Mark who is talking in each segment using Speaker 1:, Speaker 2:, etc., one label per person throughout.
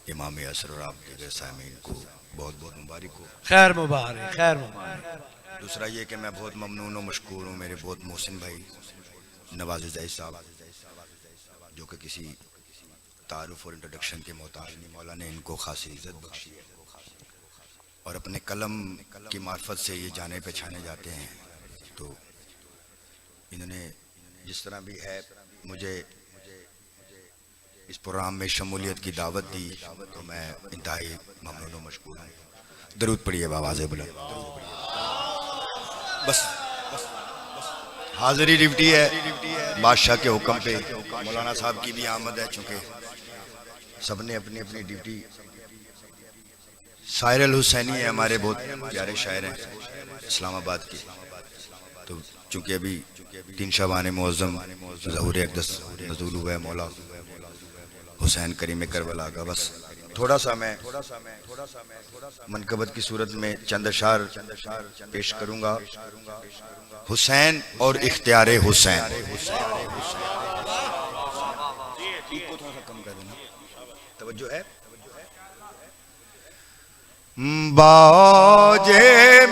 Speaker 1: इमाम असर और आप दीगर सामीन को बहुत बहुत मुबारक हो।
Speaker 2: खैर मुबारक, खैर मुबारक।
Speaker 1: दूसरा ये कि मैं बहुत ममनून और मशकूर हूँ मेरे बहुत मोहसिन भाई नवाज़ ज़ैद साहब, जो कि किसी तारुफ और इंट्रोडक्शन के मोहताज नहीं। मौला ने इनको खासी इज्जत बख्शी है और अपने कलम की मार्फत से ये जाने पहचाने जाते हैं। तो इन्होंने जिस तरह भी है मुझे इस प्रोग्राम में शमूलियत की दावत दी, तो मैं इंतहाई ममनून और मशकूर हूँ। दरूद पढ़िए आवाज़ बुलंद। बस हाज़िरी डिप्टी है बादशाह के हुक्म पे। मौलाना साहब की भी आमद है, चूँकि सब ने अपनी अपनी ड्यूटी। शायर अल हुसैनी है, हमारे बहुत प्यारे शायर हैं इस्लामाबाद के। तो चूँकि अभी 3 शबान मुअज़्ज़म ज़हूर अक़दस नज़ूल हुआ है मौला हुसैन करीम करबला का, बस थोड़ा सा मैं मनकबत की सूरत में चंद अशार पेश करूंगा। हुसैन और इख्तियारे हुसैन। तवज्जो है। बाजे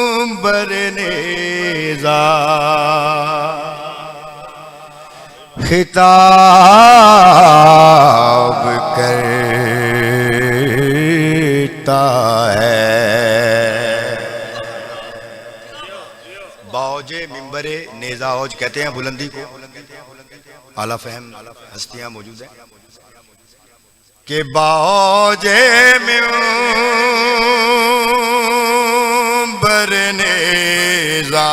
Speaker 1: मिंबर नेज़ा खिताब करता है। बाओजे मिंबरे नेज़ा, औज कहते हैं बुलंदी को। आला फहम हस्तियां मौजूद हैं कि बाओजे मिंबर नेज़ा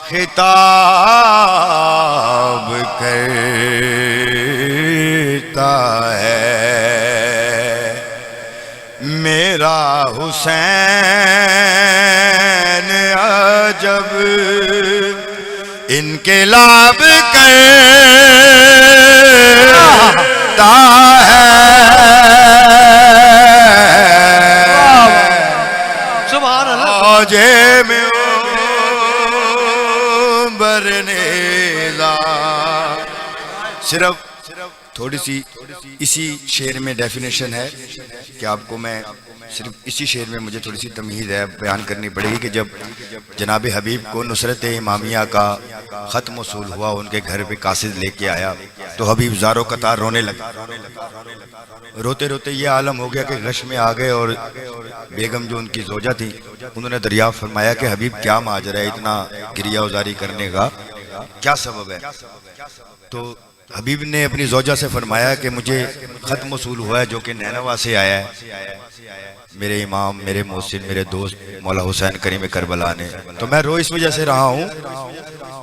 Speaker 1: खिताब करता है। मेरा हुसैन अजब इनकलाब करता है।
Speaker 2: सुभान अल्लाह।
Speaker 1: औजे में बरनेज़ा। सिर्फ थोड़ी सी इसी शेर में डेफिनेशन है कि आपको मैं सिर्फ इसी शेर में मुझे थोड़ी सी तमहीद है बयान करनी पड़ेगी कि जब जनाब हबीब को नुसरत इमामिया का ख़त मौसूल हुआ, उनके घर पे कासिद लेके आया, तो हबीब ज़ारो कतार रोने लगा। रोते रोते ये आलम हो गया कि गश में आ गए और बेगम जो उनकी जोजा थी उन्होंने दरियाफ़्त फरमाया कि हबीब क्या माजरा है, इतना गिरिया उजारी करने का क्या सबब है। तो हबीब ने अपनी जोजा से फरमाया कि मुझे ख़त मौसूल हुआ है जो कि नैनवा से आया है, मेरे इमाम, मेरे मोहसिन, मेरे दोस्त मौला हुसैन करीम करबला ने। तो मैं रो इस वजह से रहा हूँ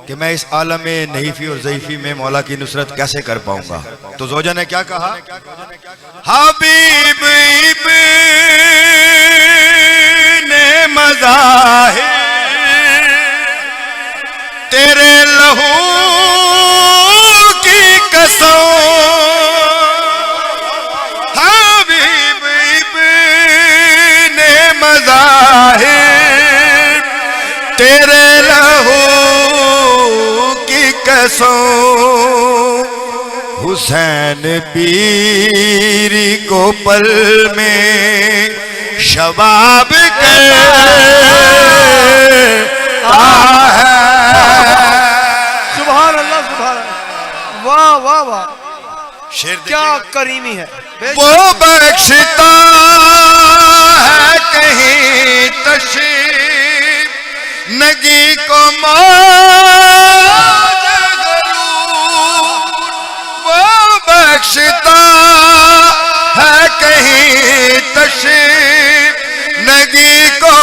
Speaker 1: कि मैं इस आलम में नहीफ़ी और ज़ईफ़ी में मौला की नुसरत कैसे कर पाऊंगा। तो जोजा ने क्या कहा, हबीब ने मज़ाहिर तेरे लहू की कसम, हबीब ने मज़ाहिर तेरे लहू की कसम, हुसैन पीर को पल में शबाब करता है।
Speaker 2: सुभान अल्लाह, सुभान अल्लाह। वाह वाह वाह,
Speaker 1: शेर
Speaker 2: क्या करीमी है।
Speaker 1: वो बख्शता है कहीं तशरीफ नगी को मौज गरूर, वो बख्शता है कहीं तशरीफ नगी को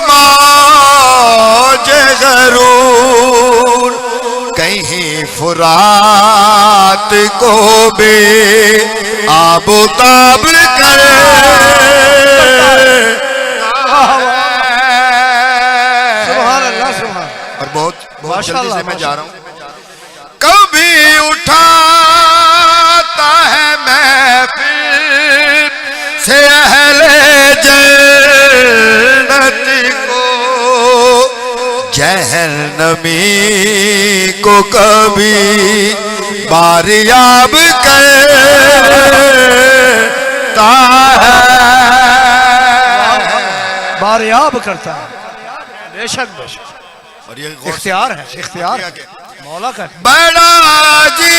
Speaker 1: मौज गरूर, कहीं फुरात को बे आबोताब कर।
Speaker 2: सुभान अल्लाह, सुभान।
Speaker 1: और बहुत जल्दी से मैं जा रहा हूँ। कभी उठाता है महफिल से अहले जन्नत को, जहन्नमी को कभी बारियाब करता है,
Speaker 2: बारियाब करता है। बेशक बेशक,
Speaker 1: और ये
Speaker 2: इख्तियार है, इख्तियार है मौला का।
Speaker 1: बड़ा के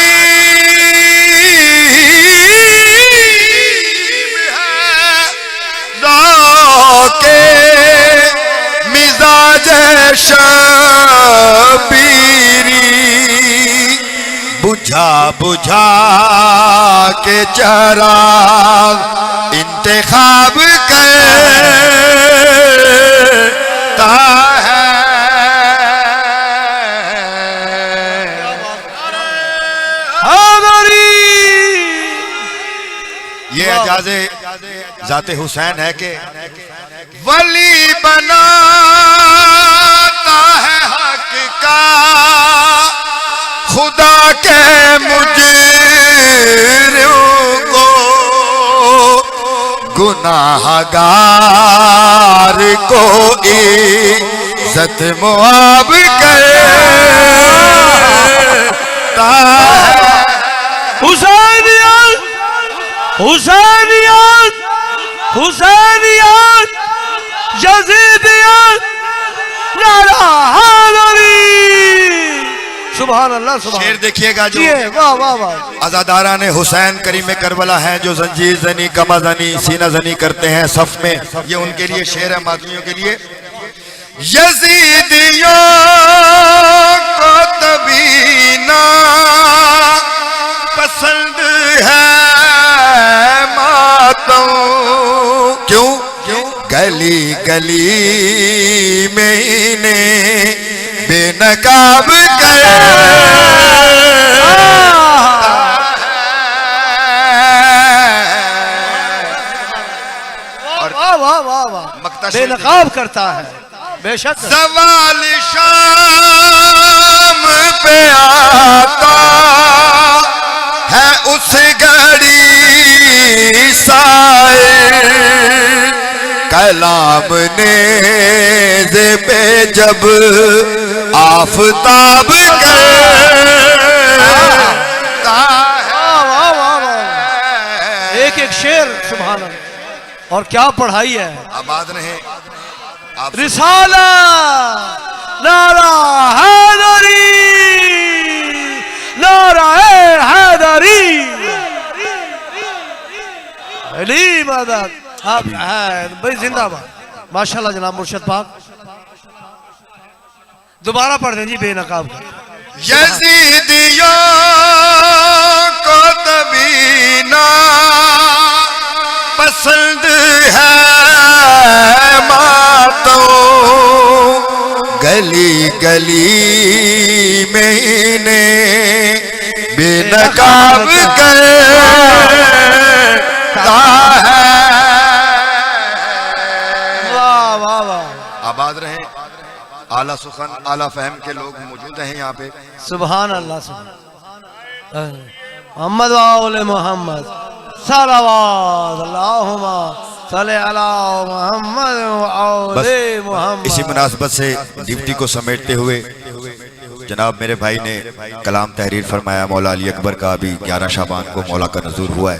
Speaker 1: मिजाज शबीरी बुझा बुझा के चराग इंतखाब करता है। ये एजाज़े जाते हुसैन है कि वली बनाता है हक का खुदा के मुजरिम को, गुनाहगार को इज्जत मुआब करता है।
Speaker 2: हुसैनियत हुसैनियत हुसैनियत यजीदियत नारा हैदरी। सुभान अल्लाह सुभान।
Speaker 1: शेर देखिएगा जो
Speaker 2: वाह वाह वाह।
Speaker 1: अज़ादारा ने हुसैन करीम करबला हैं जो जंजीर जनी कमा जनी सीना जनी करते हैं सफ में, ये उनके लिए शेर है, मातमियों के लिए। यजीदियों को तबीना पसंद है मातम, क्यों गली गली में इन्हें बेनकाब कर
Speaker 2: वाह वाह वाह वाह, बेनकाब करता है। बेशक
Speaker 1: सवाल शाम पे आता है उस घड़ी साए कलाम ने पे जब आफताब करता है।
Speaker 2: एक एक शेर सुभान अल्लाह, और क्या पढ़ाई है।
Speaker 1: आबाद रहे आप।
Speaker 2: रिसाला नारा हैदरी, नारा हैदरी, अली मदद। आप भाई जिंदाबाद, माशाल्लाह जनाब मुर्शद पाक। दोबारा पढ़ दें जी बेनकाब का।
Speaker 1: यजीदियों को तबीना पसंद है मातों, गली गली में इन्हें बेनकाब करता है।
Speaker 2: वाह वाह वाह।
Speaker 1: आबाद रहे आला सुखन आला फहम के लोग मौजूद हैं यहाँ पे।
Speaker 2: सुभान अल्लाह सुभान। मोहम्मद वाले मोहम्मद सलावत अल्लाहुम्मा सल्ले अला मोहम्मद वाले मोहम्मद।
Speaker 1: इसी मुनासबत से ड्यूटी को समेटते हुए जनाब मेरे भाई ने कलाम तहरीर फरमाया मौला अली अकबर का। अभी 11 शाबान को मौला का नज़ूर हुआ है,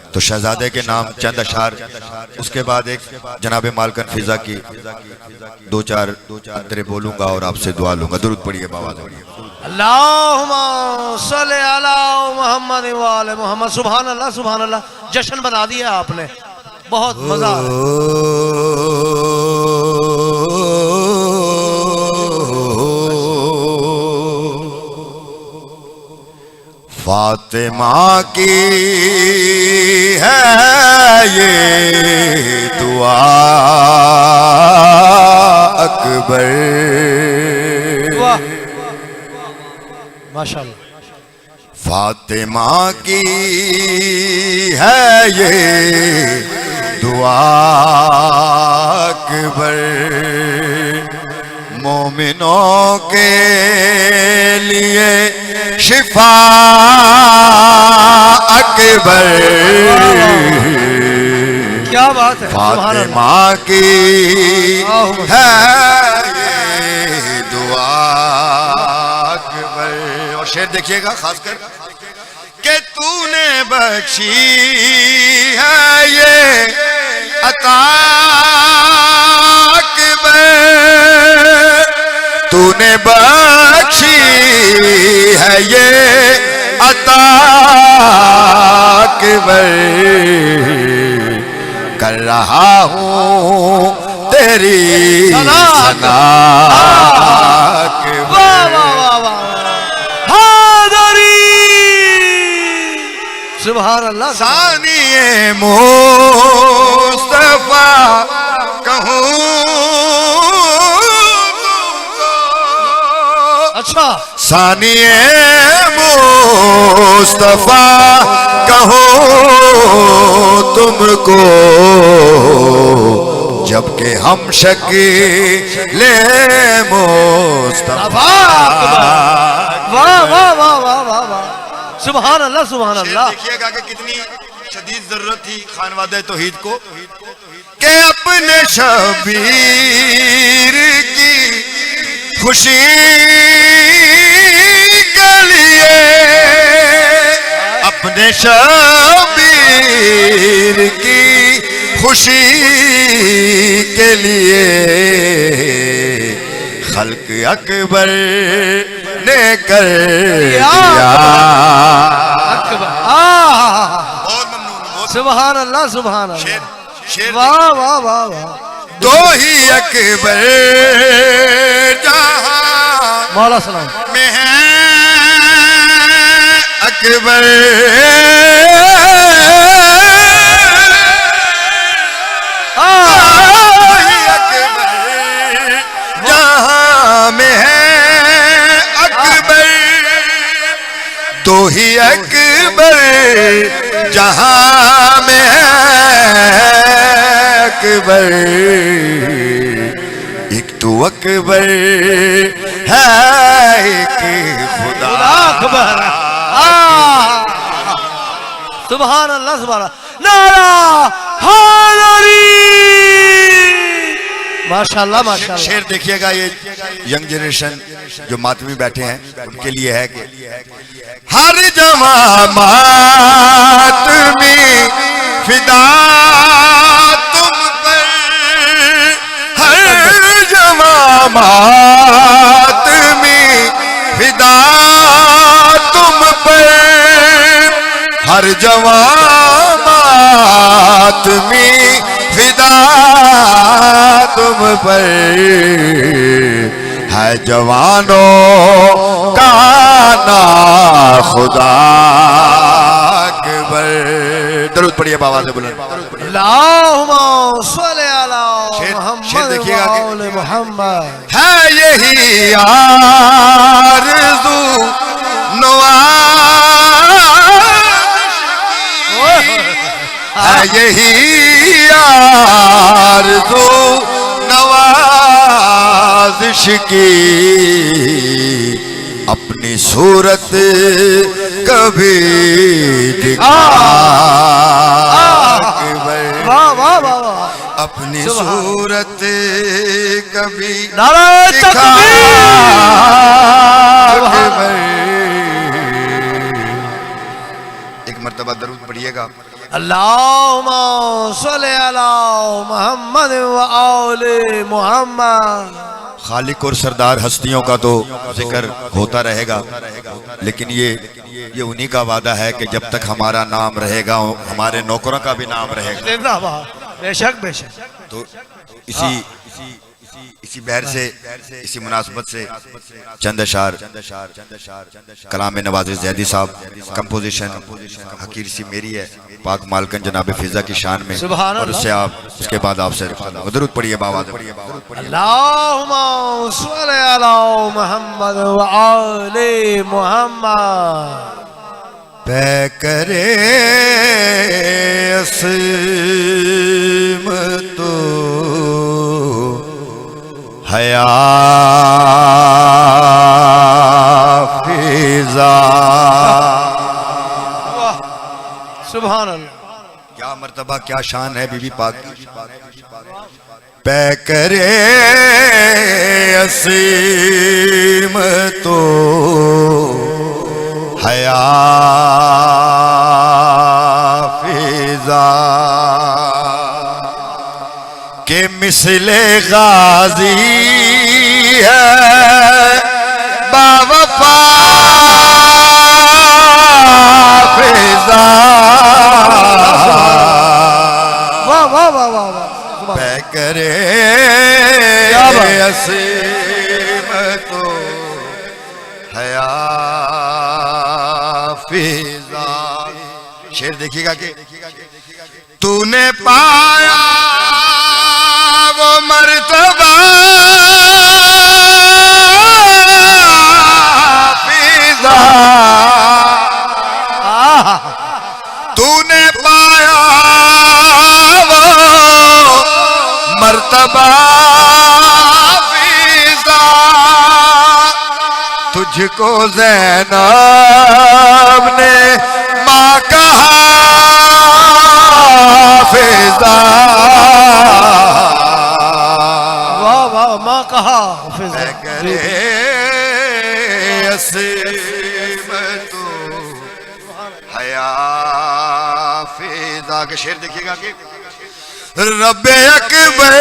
Speaker 1: तो शहजादे के नाम चंद अशार, उसके बाद एक जनाब मालकन फिजा की 2-4 अंतरे बोलूंगा और आपसे दुआ लूंगा। दुरूद पढ़िए बाबा।
Speaker 2: अल्लाहुम्मा सल्ले अला मोहम्मद वाले मोहम्मद। सुभान अल्लाह सुभान अल्लाह। जश्न बना दिया आपने, बहुत मजा आ रहा है।
Speaker 1: फातिमा की है ये दुआ अकबर।
Speaker 2: वाह माशाल्लाह।
Speaker 1: फातिमा की है ये दुआ अकबर, मोमिनों के लिए शिफा अकबर।
Speaker 2: क्या बात है।
Speaker 1: फातिमा की है ये दुआ और शेर देखिएगा खासकर कि तूने बख्शी है ये अता तूने बख्शी है ये अता कर रहा हूँ तेरी सना
Speaker 2: सुभान अल्लाह।
Speaker 1: सानिए मुस्तफा कहूँ
Speaker 2: अच्छा
Speaker 1: सानिए मुस्तफा कहूँ तुमको जबकि हम शकीले मुस्तफा।
Speaker 2: वाह वाह वाह वाह वाह वाह सुभान अल्लाह सुभान अल्लाह।
Speaker 1: देखिएगा कि कितनी शदीद जरूरत थी खानवादे तौहीद को कि अपने शबीर की खुशी के लिए अपने शबीर की खुशी के लिए खल्क अकबर ने कर दिया।
Speaker 2: सुभान अल्लाह सुभान अल्लाह।
Speaker 1: शेर
Speaker 2: वाह वाह वाह वाह।
Speaker 1: दो ही अकबर जहां
Speaker 2: मौला सलाम
Speaker 1: में है अकबर जहां में है अकबर दो ही अकबर जहां में है अकबर एक तो अकबर है एक खुदा
Speaker 2: अकबर। सुभान अल्लाह सुभान अल्लाह। नारा हैदरी माशाल्लाह माशाल्लाह।
Speaker 1: शेर देखिएगा ये यंग जनरेशन जो मातमी बैठे हैं उनके लिए है कि हर जमा मातमी फिदा तुम पर हर जमा मातमी फिदा तुम पर हर जमा मातमी फिदा तुम पर है जवानों का ना खुदा अकबर। दरूद पढ़िए बाबा से बुलंद।
Speaker 2: अल्लाहुम्मा सल्ली अला
Speaker 1: शेर
Speaker 2: मुहम्मद
Speaker 1: देखिएगा
Speaker 2: व आले मुहम्मद।
Speaker 1: है यही आरज़ू है यही आरज़ू नवाज़िश की अपनी सूरत कभी दिखा
Speaker 2: वाह वाह वाह वाह।
Speaker 1: अपनी सूरत कभी
Speaker 2: नारा
Speaker 1: दिखा एक मर्तबा दरूद पढ़िएगा।
Speaker 2: अल्लाहुम्मा सल्ली अला मुहम्मद व आले मुहम्मद।
Speaker 1: खालिक और सरदार हस्तियों का तो जिक्र होता रहेगा लेकिन ये उन्हीं का वादा है कि जब तक हमारा नाम रहेगा हमारे नौकरों का भी नाम रहेगा।
Speaker 2: जिंदाबाद। बेशक बेशक।
Speaker 1: तो इसी बहर से इसी मुनासबत से चंद अशार कलाम नवाज़ ज़ैदी साहब कंपोजिशन हकीर सी मेरी है पाक मालकन जनाब फिजा की शान में और उससे आप उसके बाद आपसे दरूद पढ़िए बाबा।
Speaker 2: अल्लाहुम्मा सल्ली अला मुहम्मद व आले मुहम्मद।
Speaker 1: पै करे असमतो हया फिजा।
Speaker 2: सुभान अल्लाह।
Speaker 1: क्या मर्तबा क्या शान है बीबी पाक की। पै करे असीम तो हया फिजा के मिसले गाजी है बावफा फिजा।
Speaker 2: वाह वाह वाह वाह वाह।
Speaker 1: करे असीम तो हया फिजा। शेर देखिएगा कि तूने पाया वो मर्तबा फिजा, तूने पाया वो मर्तबा फिजा, तुझको ज़ैनब ने माँ कहा फिजा।
Speaker 2: वाह वाह माँ कहा फिजा।
Speaker 1: करे असीम तो हया फिजा के शेर देखिएगा कि रब्बे अकबर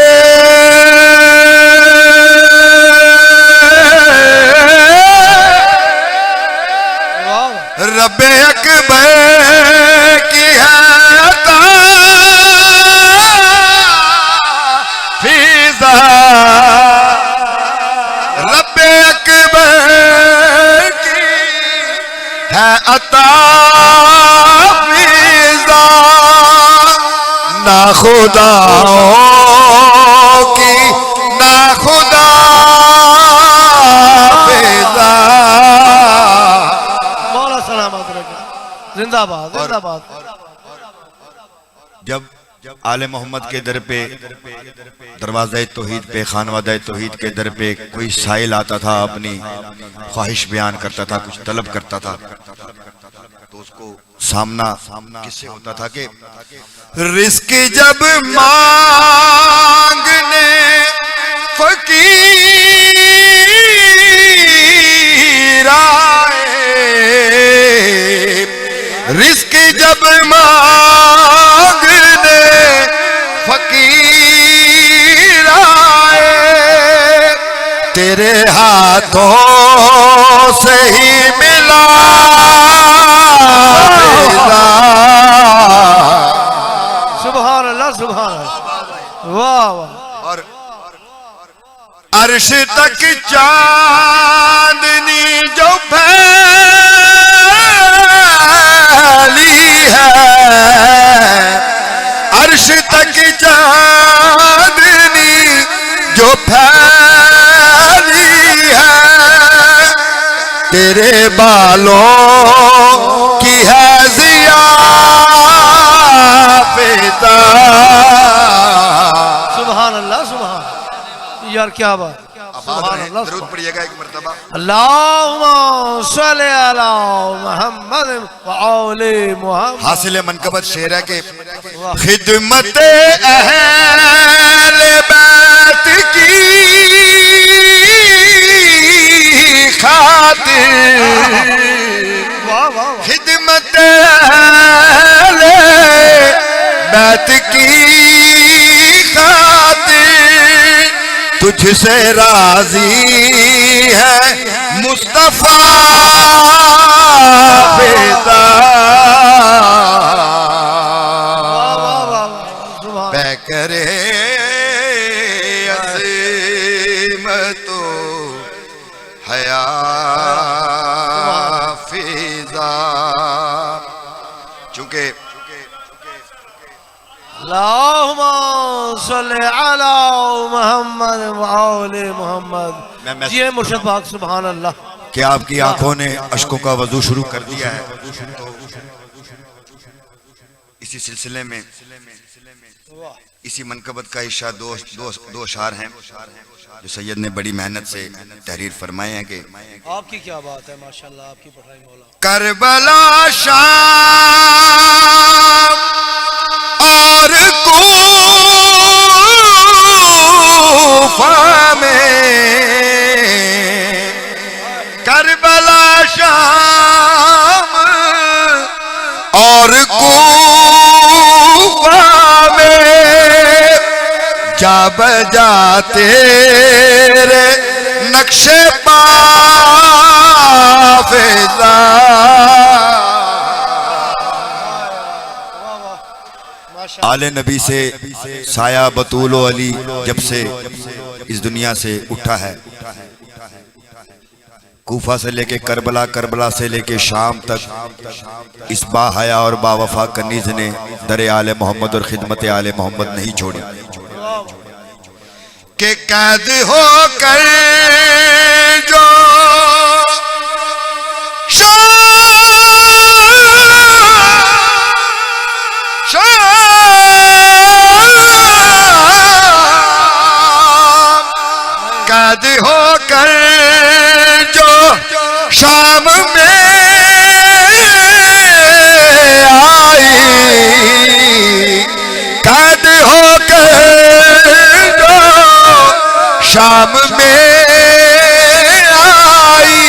Speaker 1: रब्बे अकबर की है अता फिजा, रब्बे अकबर की है अता फिजा, ना खुदाओं की ना खुदा फिजा।
Speaker 2: मौला सलामत रखे, जिंदाबाद जिंदाबाद।
Speaker 1: जब आले मोहम्मद के दर पे दरवाज़े तौहीद पे खानवादा तौहीद के दर पे कोई साइल आता था, अपनी ख्वाहिश बयान करता था, कुछ तलब करता था, तो उसको सामना किससे होता था कि रिस्क जब मांगने फकीर आए, रिस्क जब मांगने फकीर आए, तेरे हाथों से ही मिला
Speaker 2: सुभान अल्लाह सुभान अल्लाह। वाह वाह।
Speaker 1: और अर्श तक चांदनी जो फैली है, अर्श तक चांदनी जो फैली है, तेरे बालों की है ज़िया फिदा।
Speaker 2: सुभान अल्लाह सुभान। यार क्या बात। सुभान अल्लाह।
Speaker 1: दरूद पढ़िएगा एक मर्तबा।
Speaker 2: अल्लाहुम्मा सल्ली अला मुहम्मद व आले मुहम्मद।
Speaker 1: हासिल मनकबत शेर है कि खिदमत अहले बैत की खातिर,
Speaker 2: वाह वाह।
Speaker 1: खिदमत अहले बैत की खातिर तुझसे राजी है मुस्तफा फिदा। करे अज़ीम तो हया फिजा। चूंकि
Speaker 2: अल्लाहुम्मा सल्ली अला मुहम्मद व आले मुहम्मद। जी मुर्शिद पाक सुभान अल्लाह।
Speaker 1: कि आपकी आंखों ने अश्कों का वजू शुरू कर दिया है, तो इसी सिलसिले में इसी मनकबत का इशा दो अशार हैं जो सैयद ने बड़ी मेहनत से तहरीर फरमाए हैं कि
Speaker 2: आपकी क्या बात है माशाल्लाह, आपकी पढ़ाई मौला।
Speaker 1: करबला शाम और कूफा में, करबला शाम जाते रे नक्शे पा फिजा। आले नबी से साया बतूलो अली जब से इस दुनिया से उठा है, कूफा से लेके करबला, करबला से लेके शाम तक इस बाहया और बावफा कनीज ने दरे आले मोहम्मद और खिदमत आले मोहम्मद नहीं छोड़ी कि कैद हो कर जो कैद हो कर जो शाम में आई, कैद हो कर जो शाम में आई,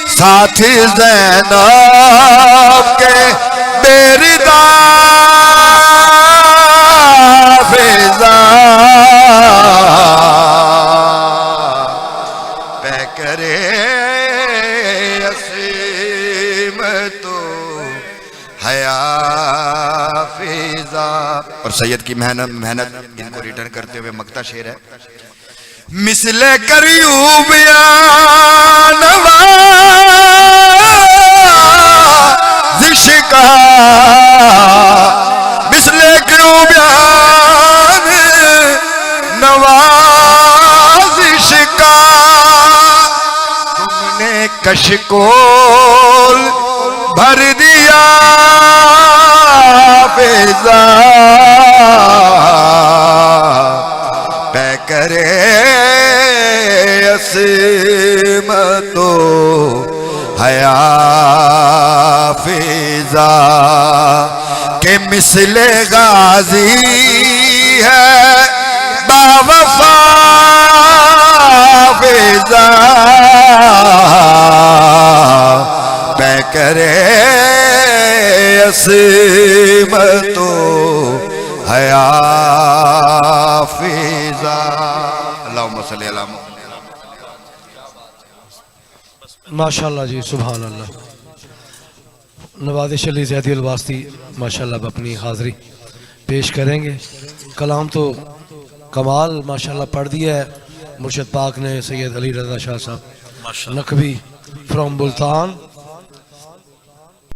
Speaker 1: साथ ज़ैनब के बेरदा फिजा पे करे असीम तो हया फिजा। और सैयद की मेहनत इनको रिटर्न करते हुए मक्ता शेर है, मिसले करियूबिया नवाज़िश का, मिसले करियूबिया नवाज़िश का, तुमने कशकोल भर दिया फिजा पे करे असीमतो हया फिजा के मिसले गाजी है बावफा फिजा पे करे असीमतो हया फिजा। अल्लाहुम्मा सल्ली अला
Speaker 2: माशाल्लाह जी, सुभान अल्लाह। नवाज़िश अली ज़ैदी अल-वास्ती माशाल्लाह अब अपनी हाज़री पेश करेंगे। कलाम तो कमाल माशाल्लाह पढ़ दिया है मुर्शिद पाक ने, सैयद अली रज़ा शाह साहब नकवी फ्रॉम मुल्तान।